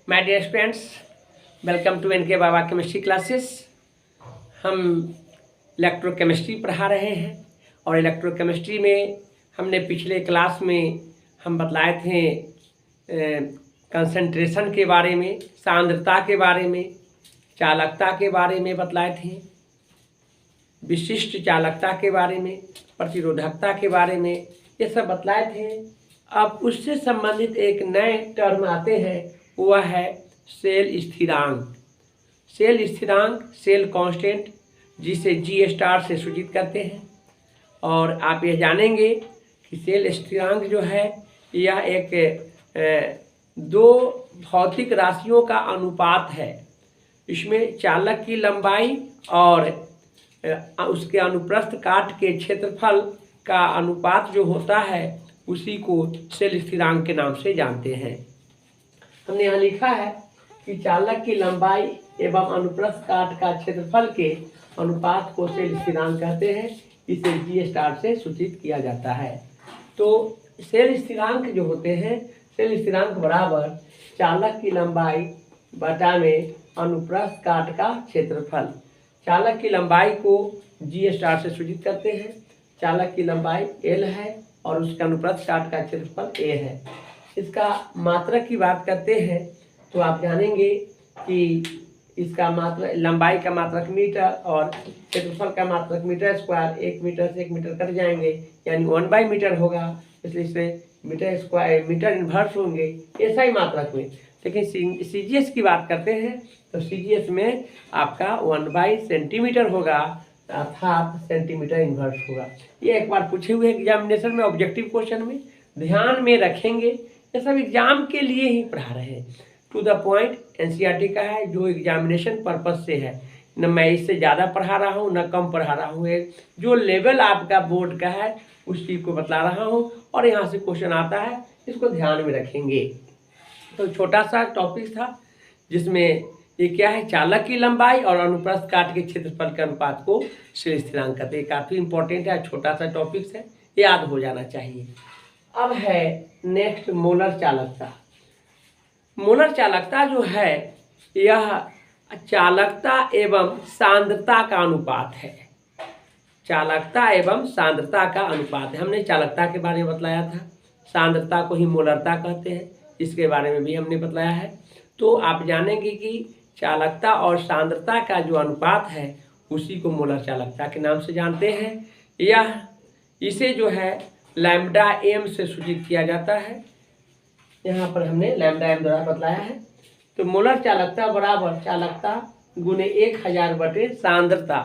My dear students, welcome to NK Baba chemistry classes. हम electrochemistry पढ़ा रहे हैं और इलेक्ट्रोकेमिस्ट्री में हमने पिछले क्लास में हम बतलाए थे कंसंट्रेशन के बारे में, सांद्रता के बारे में, चालकता के बारे में बतलाए थे, विशिष्ट चालकता के बारे में, प्रतिरोधकता के बारे में, ये सब बतलाए थे। अब उससे संबंधित एक नए टर्म आते हैं, वह है सेल स्थिरांक। सेल स्थिरांक, सेल कांस्टेंट, जिसे जी स्टार से सूचित करते हैं। और आप यह जानेंगे कि सेल स्थिरांक जो है यह एक दो भौतिक राशियों का अनुपात है। इसमें चालक की लंबाई और उसके अनुप्रस्थ काट के क्षेत्रफल का अनुपात जो होता है उसी को सेल स्थिरांक के नाम से जानते हैं। हमने यहाँ लिखा है कि चालक की लंबाई एवं अनुप्रस्थ काट का क्षेत्रफल के अनुपात को सेल स्थिरांक कहते हैं। इसे जी स्टार से सूचित किया जाता है। तो सेल स्थिरांक जो होते हैं, सेल स्थिरांक बराबर चालक की लंबाई बटा में अनुप्रस्थ काट का क्षेत्रफल। चालक की लंबाई को जी स्टार से सूचित करते हैं। चालक की लंबाई एल है और उसका अनुप्रस्थ काट का क्षेत्रफल ए है। इसका मात्रक की बात करते हैं तो आप जानेंगे कि इसका मात्रक, लंबाई का मात्रक मीटर और क्षेत्रफल का मात्रक मीटर स्क्वायर। 1 मीटर से 1 मीटर कट जाएंगे यानी 1/मीटर होगा, इसलिए इसमें मीटर स्क्वायर, मीटर इन्वर्स होंगे ऐसा ही मात्रक में। लेकिन सीजीएस की बात करते हैं तो सीजीएस में आपका 1/सेंटीमीटर होगा, अर्थात सेंटीमीटर इन्वर्स होगा। ये एक बार पूछे हुए एग्जामिनेशन में, ऑब्जेक्टिव क्वेश्चन में ध्यान में रखेंगे। ये सब एग्जाम के लिए ही पढ़ा रहे हैं, टू द पॉइंट एनसीईआरटी का है, जो एग्जामिनेशन पर्पस से है। न मैं इससे ज़्यादा पढ़ा रहा हूँ न कम पढ़ा रहा हूँ, जो लेवल आपका बोर्ड का है उस चीज़ को बतला रहा हूँ और यहाँ से क्वेश्चन आता है, इसको ध्यान में रखेंगे। तो छोटा सा टॉपिक था जिसमें ये क्या है, चालक की लंबाई और अनुप्रस्थ काट के क्षेत्रफल के अनुपात को सेल स्थिरांक कहते हैं। काफ़ी इंपॉर्टेंट है, छोटा सा टॉपिक है, याद हो जाना चाहिए। अब है नेक्स्ट मोलर चालकता। मोलर चालकता जो है यह चालकता एवं सांद्रता का अनुपात है। चालकता एवं सांद्रता का अनुपात है। हमने चालकता के बारे में बतलाया था, सांद्रता को ही मोलरता कहते हैं, इसके बारे में भी हमने बतलाया है। तो आप जानेंगे कि चालकता और सांद्रता का जो अनुपात है उसी को मोलर चालकता के नाम से जानते हैं। यह इसे जो है लैम्ब्डा एम से सूचित किया जाता है। यहाँ पर हमने लैम्ब्डा एम द्वारा बतलाया है। तो मोलर चालकता बराबर चालकता गुने 1000 बटे सांद्रता।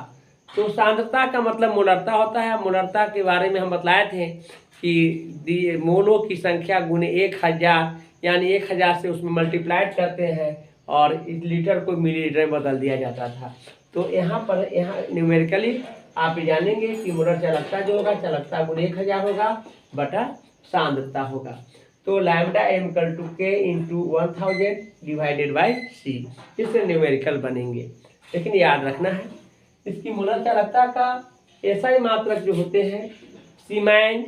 तो सांद्रता का मतलब मोलरता होता है। मोलरता के बारे में हम बतलाए थे कि मोलों की संख्या गुने 1000, यानी 1000 से उसमें मल्टीप्लाइड करते हैं और इस लीटर को मिलीलीटर में बदल दिया जाता था। तो यहाँ न्यूमेरिकली आप जानेंगे कि मोलर चालकता जो होगा, चालकता गुने 1000 होगा बटा सांद्रता होगा। तो लैम्ब्डा एम इक्वल टू के इंटू 1000 डिवाइडेड बाई सी, इससे न्यूमेरिकल बनेंगे। लेकिन याद रखना है इसकी मोलर चालकता का ऐसा ही मात्रक जो होते हैं सीमेन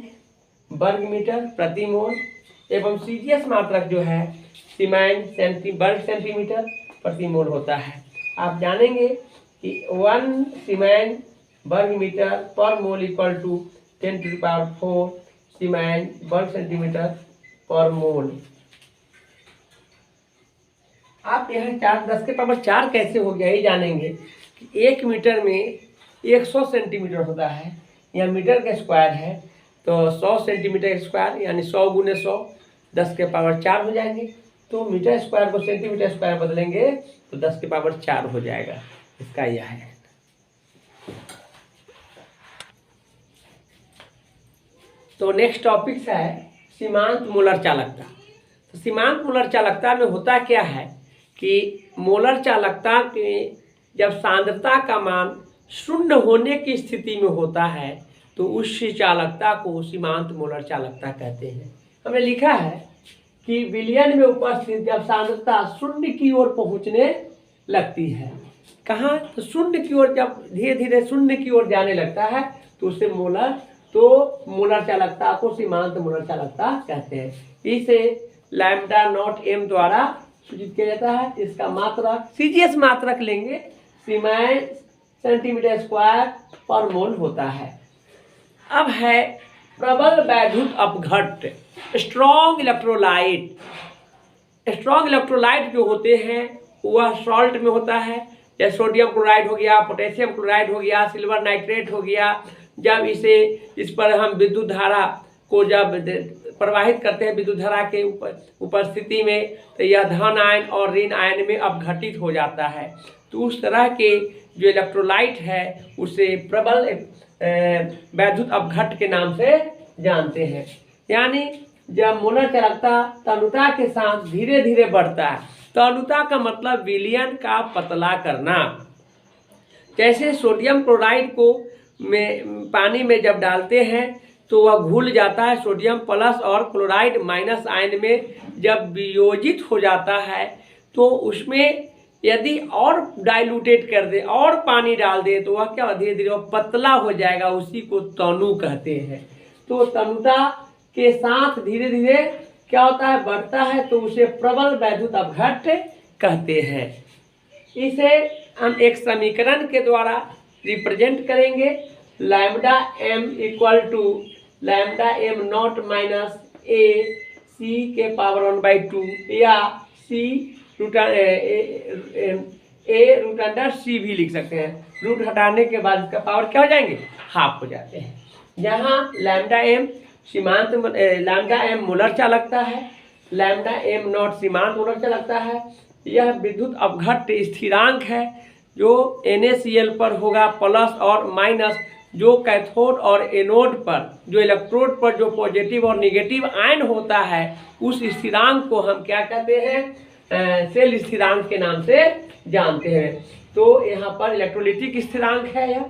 वर्ग मीटर प्रति मोल, एवं सीजीएस मात्रक जो है सीमेन वर्ग सेंटीमीटर प्रति मोल होता है। आप जानेंगे कि 1 सीमेन वर्ग मीटर पर मोल इक्वल टू 10⁴ सीमेन वर्ग सेंटीमीटर पर मोल। आप यहाँ 10⁴ कैसे हो गया ये जानेंगे कि 1 मीटर में 100 सेंटीमीटर होता है, या मीटर का स्क्वायर है तो 100 सेंटीमीटर स्क्वायर यानी 100 गुने 100 10⁴ हो जाएंगे। तो मीटर स्क्वायर को सेंटीमीटर स्क्वायर बदलेंगे तो 10⁴ हो जाएगा। इसका यह है। तो नेक्स्ट टॉपिक है सीमांत मोलर चालकता। तो सीमांत मोलर चालकता में होता क्या है कि मोलर चालकता के जब सांद्रता का मान 0 होने की स्थिति में होता है तो उस चालकता को सीमांत मोलर चालकता कहते हैं। हमने लिखा है कि विलयन में उपस्थित जब सांद्रता 0 की ओर पहुंचने लगती है, कहाँ, तो 0 की ओर, जब धीरे धीरे 0 की ओर जाने लगता है तो उसे मोलर चालकता को सीमांत मोलर चालकता कहते हैं। इसे लैम्ब्डा नॉट एम द्वारा सूचित किया जाता है। इसका मात्रक CGS मात्रक लेंगे, सीमेंस सेंटीमीटर स्क्वायर पर मोल होता है। अब है प्रबल वैद्युत अपघट्ट, स्ट्रॉन्ग इलेक्ट्रोलाइट। स्ट्रॉन्ग इलेक्ट्रोलाइट जो होते हैं वह सॉल्ट में होता है, जैसे सोडियम क्लोराइड हो गया, पोटेशियम क्लोराइड हो गया, सिल्वर नाइट्रेट हो गया। जब इस पर हम विद्युत धारा को जब प्रवाहित करते हैं विद्युत धारा के उपस्थिति में, तो यह धन आयन और ऋण आयन में अपघटित हो जाता है। तो उस तरह के जो इलेक्ट्रोलाइट है उसे प्रबल वैद्युत अपघट्ट के नाम से जानते हैं। यानी जब मोलर चालकता तनुता के साथ धीरे धीरे बढ़ता है, तनुता का मतलब विलयन का पतला करना। जैसे सोडियम क्लोराइड को पानी में जब डालते हैं तो वह घुल जाता है, सोडियम प्लस और क्लोराइड माइनस आयन में जब वियोजित हो जाता है तो उसमें यदि और डाइल्यूटेट कर दे और पानी डाल दे तो वह क्या धीरे धीरे वह पतला हो जाएगा, उसी को तनु कहते हैं। तो तनुता के साथ धीरे धीरे क्या होता है, बढ़ता है, तो उसे प्रबल वैद्युत अपघट्ट कहते हैं। इसे हम एक समीकरण के द्वारा रिप्रेजेंट करेंगे, lambda m equal to lambda m naught minus AC के पावर 1/2 या रूट अंडर C भी लिख सकते हैं। रूट हटाने के बाद इसका पावर क्या हो जाएंगे, हाफ हो जाते हैं। यहाँ लैम्डा m सीमांत लैम्डा m मोलर चालकता है, लैम्डा m नॉट सीमांत मोलर चालकता है। यह विद्युत अपघट्ट स्थिरांक है जो NaCl पर होगा प्लस और माइनस, जो कैथोड और एनोड पर जो इलेक्ट्रोड पर जो पॉजिटिव और नेगेटिव आयन होता है उस स्थिरांक को हम क्या कहते हैं, सेल स्थिरांक के नाम से जानते हैं। तो यहाँ पर इलेक्ट्रोलिटिक स्थिरांक है यह,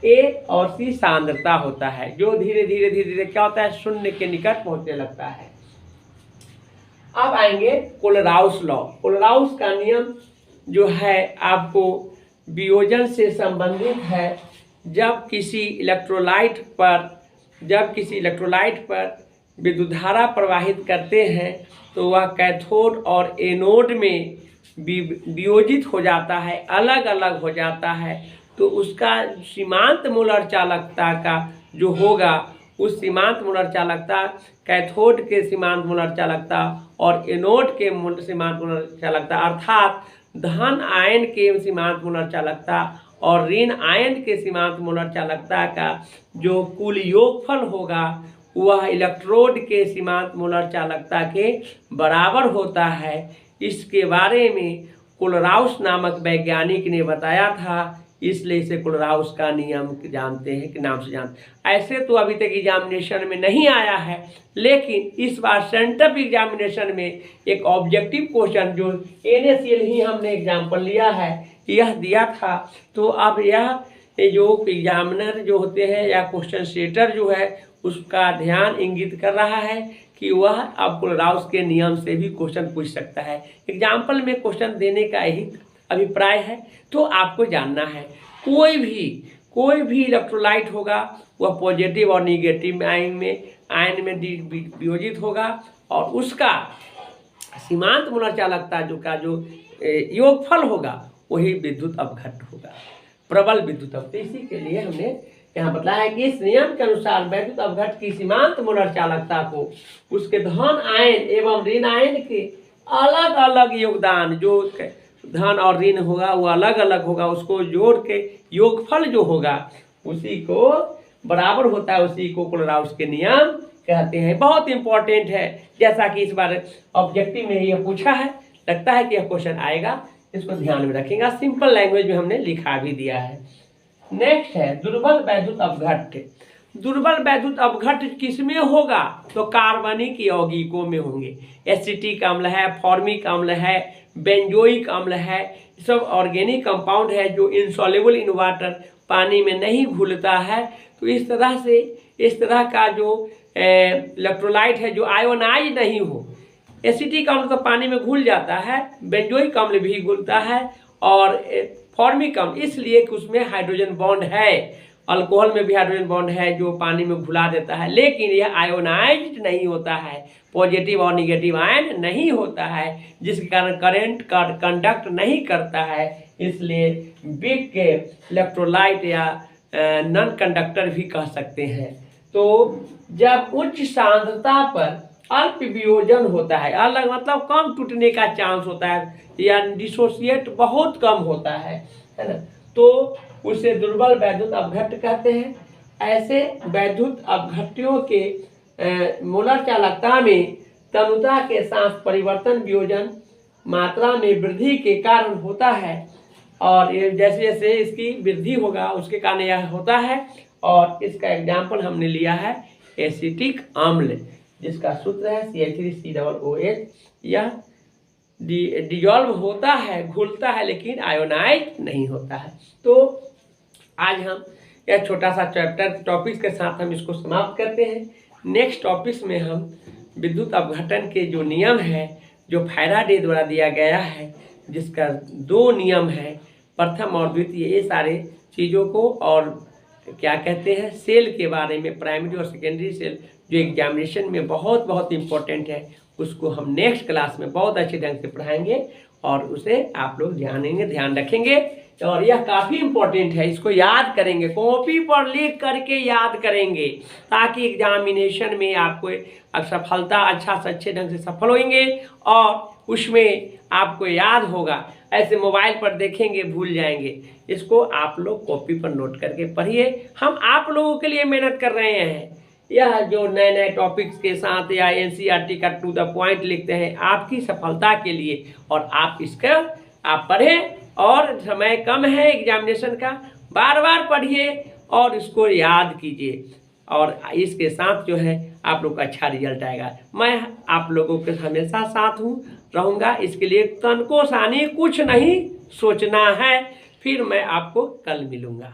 A और C सांद्रता होता है जो धीरे धीरे धीरे धीरे क्या होता है, शून्य के निकट पहुंचने लगता है। अब आएंगे कोलराउस लॉ। कोलराउस का नियम जो है आपको वियोजन से संबंधित है। जब किसी इलेक्ट्रोलाइट पर विद्युत धारा प्रवाहित करते हैं तो वह कैथोड और एनोड में वियोजित हो जाता है, अलग अलग हो जाता है। तो उसका सीमांत मोलर चालकता का जो होगा, उस सीमांत मोलर चालकता कैथोड के सीमांत मोलर चालकता और एनोड के सीमांत मोलर चालकता अर्थात धन आयन के सीमांत मोलर चालकता और ऋण आयन के सीमांत मोलर चालकता का जो कुल योगफल होगा वह इलेक्ट्रोड के सीमांत मोलर चालकता के बराबर होता है। इसके बारे में कोलराउस नामक वैज्ञानिक ने बताया था, इसलिए इसे कोलराउस का नियम जानते हैं कि नाम से जानते हैं। ऐसे तो अभी तक एग्जामिनेशन में नहीं आया है, लेकिन इस बार सेंट्रल एग्जामिनेशन में एक ऑब्जेक्टिव क्वेश्चन जो NaCl ही हमने एग्जाम्पल लिया है यह दिया था। तो अब यह जो एग्जामिनर जो होते हैं या क्वेश्चन सेटर जो है उसका ध्यान इंगित कर रहा है कि वह अब कोलराउस के नियम से भी क्वेश्चन पूछ सकता है। एग्जाम्पल में क्वेश्चन देने का यही अभिप्राय है। तो आपको जानना है कोई भी इलेक्ट्रोलाइट होगा वह पॉजिटिव और निगेटिव आयन में वियोजित होगा और उसका सीमांत मोलर चालकता जो योगफल होगा वही विद्युत अपघट्ट होगा, प्रबल विद्युत अपघट्ट। इसी के लिए हमने यहाँ बताया है कि इस नियम के अनुसार वैद्युत अपघट्ट की सीमांत मोलर चालकता को उसके धन आयन एवं ऋण आयन के अलग अलग योगदान, जो धन और ऋण होगा वो अलग अलग होगा, उसको जोड़ के योगफल जो होगा उसी को बराबर होता है, उसी को कोलराउस के नियम कहते हैं। बहुत इंपॉर्टेंट है, जैसा कि इस बार ऑब्जेक्टिव में यह पूछा है, लगता है कि यह क्वेश्चन आएगा, इसको ध्यान में रखेंगे। सिंपल लैंग्वेज में हमने लिखा भी दिया है। नेक्स्ट है दुर्बल वैद्युत अपघट्ट। दुर्बल वैद्युत अपघट्ट किसमें होगा, तो कार्बनिक यौगिकों में होंगे। एसिटिक अम्ल है, फॉर्मिक अम्ल है, बेंजोइक अम्ल है, सब ऑर्गेनिक कंपाउंड है जो इनसॉल्युबल इन वाटर, पानी में नहीं घुलता है। तो इस तरह का जो इलेक्ट्रोलाइट है जो आयोनाइज नहीं हो। एसिटिक अम्ल तो पानी में घुल जाता है, बेंजोइक अम्ल भी घुलता है, और फॉर्मिक अम्ल इसलिए कि उसमें हाइड्रोजन बॉन्ड है, अल्कोहल में भी हाइड्रोजन बॉन्ड है जो पानी में घुला देता है, लेकिन यह आयोनाइज्ड नहीं होता है, पॉजिटिव और निगेटिव आयन नहीं होता है, जिसके कारण करंट कंडक्ट नहीं करता है। इसलिए वीक के इलेक्ट्रोलाइट या नॉन कंडक्टर भी कह सकते हैं। तो जब उच्च सांद्रता पर अल्प वियोजन होता है, अलग मतलब कम टूटने का चांस होता है, या डिसोसिएट बहुत कम होता है ना, तो उसे दुर्बल वैद्युत अपघट्ट कहते हैं। ऐसे वैद्युत अपघट्टियों के मोलर चालकता में तनुता के साथ परिवर्तन वियोजन मात्रा में वृद्धि के कारण होता है, और ये जैसे जैसे इसकी वृद्धि होगा उसके कारण यह होता है। और इसका एग्जाम्पल हमने लिया है एसिटिक अम्ल, जिसका सूत्र है CH3COOH। यह डिजॉल्व होता है, घुलता है, लेकिन आयोनाइज नहीं होता है। तो आज हम यह छोटा सा चैप्टर टॉपिक्स के साथ हम इसको समाप्त करते हैं। नेक्स्ट टॉपिक्स में हम विद्युत अपघटन के जो नियम है, जो फैराडे द्वारा दिया गया है, जिसका 2 नियम है, प्रथम और द्वितीय, ये सारे चीज़ों को, और क्या कहते हैं सेल के बारे में, प्राइमरी और सेकेंडरी सेल, जो एग्जामिनेशन में बहुत बहुत इम्पोर्टेंट है, उसको हम नेक्स्ट क्लास में बहुत अच्छे ढंग से पढ़ाएंगे और उसे आप लोग ध्यान रखेंगे। और यह काफ़ी इम्पोर्टेंट है, इसको याद करेंगे, कॉपी पर लिख करके याद करेंगे, ताकि एग्जामिनेशन में आपको सफलता अच्छा से अच्छे ढंग से सफल होंगे और उसमें आपको याद होगा। ऐसे मोबाइल पर देखेंगे भूल जाएंगे। इसको आप लोग कॉपी पर नोट करके पढ़िए। हम आप लोगों के लिए मेहनत कर रहे हैं। यह जो नए नए टॉपिक्स के साथ या NCERT का टू द पॉइंट लिखते हैं, आपकी सफलता के लिए, और आप इसका आप पढ़ें, और समय कम है एग्जामिनेशन का, बार बार पढ़िए और इसको याद कीजिए, और इसके साथ जो है आप लोग का अच्छा रिजल्ट आएगा। मैं आप लोगों के हमेशा साथ रहूँगा। इसके लिए तनको सानी कुछ नहीं सोचना है। फिर मैं आपको कल मिलूँगा।